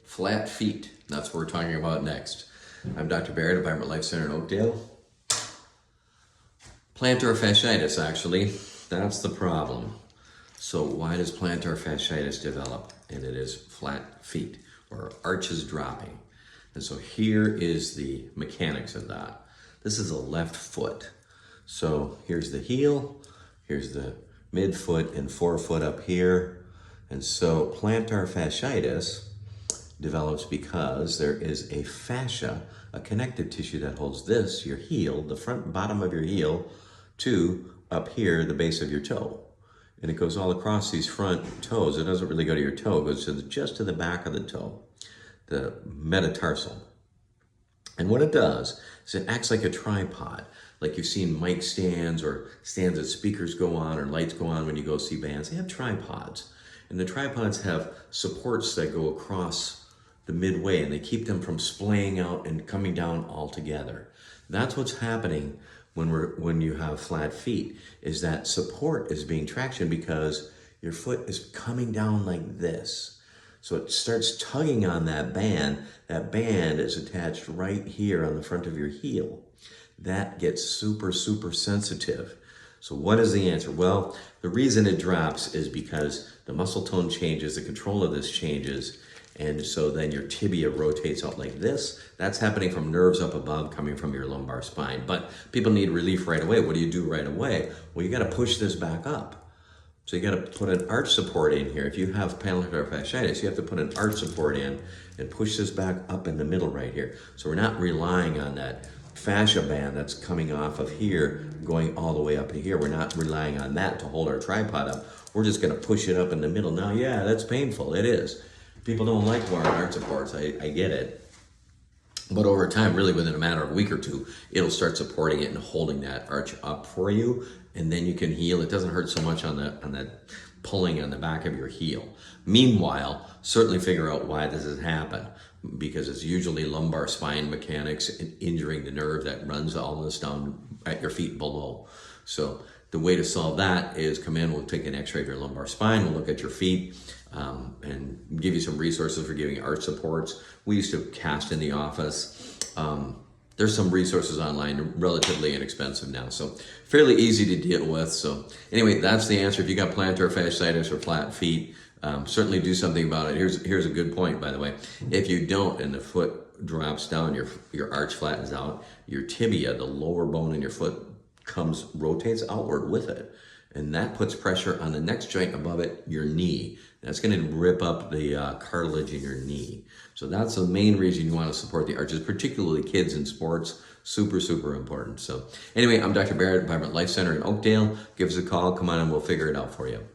flat feet. That's what we're talking about next. I'm Dr. Barrett, Environment Life Center in Oakdale. Plantar fasciitis, actually, that's the problem. So why does plantar fasciitis develop? And it is flat feet or arches dropping. And so here is the mechanics of that. This is a left foot. So here's the heel, here's the midfoot and forefoot up here. And so plantar fasciitis develops because there is a fascia, a connective tissue that holds this, your heel, the front and bottom of your heel, to up here, the base of your toe. And it goes all across these front toes. It doesn't really go to your toe, it goes just to the back of the toe, the metatarsal. And what it does is it acts like a tripod, like you've seen mic stands or stands that speakers go on or lights go on when you go see bands. They have tripods. And the tripods have supports that go across the midway, and they keep them from splaying out and coming down altogether. That's what's happening when you have flat feet, is that support is being traction because your foot is coming down like this. So it starts tugging on that band. That band is attached right here on the front of your heel. That gets super, super sensitive. So what is the answer? Well, the reason it drops is because the muscle tone changes, the control of this changes, and so then your tibia rotates out like this. That's happening from nerves up above coming from your lumbar spine. But people need relief right away. What do you do right away? Well, you got to push this back up. So you got to put an arch support in here. If you have plantar fasciitis, you have to put an arch support in and push this back up in the middle right here. So we're not relying on that fascia band that's coming off of here, going all the way up to here. We're not relying on that to hold our tripod up. We're just going to push it up in the middle. Now, yeah, that's painful. It is. People don't like wearing arch supports. I get it. But over time, really within a matter of a week or two, it'll start supporting it and holding that arch up for you. And then you can heal. It doesn't hurt so much on that pulling on the back of your heel. Meanwhile, certainly figure out why this has happened, because it's usually lumbar spine mechanics injuring the nerve that runs all this down at your feet below. So the way to solve that is come in, we'll take an x-ray of your lumbar spine, we'll look at your feet, and give you some resources for giving arch supports. We used to cast in the office. There's some resources online, relatively inexpensive now, so fairly easy to deal with. So anyway, that's the answer. If you got plantar fasciitis or flat feet, certainly do something about it. Here's a good point, by the way. If you don't and the foot drops down, your arch flattens out, your tibia, the lower bone in your foot, rotates outward with it. And that puts pressure on the next joint above it, your knee. That's going to rip up the cartilage in your knee. So that's the main reason you want to support the arches, particularly kids in sports. Super, super important. So anyway, I'm Dr. Barrett, Environment Life Center in Oakdale. Give us a call. Come on and we'll figure it out for you.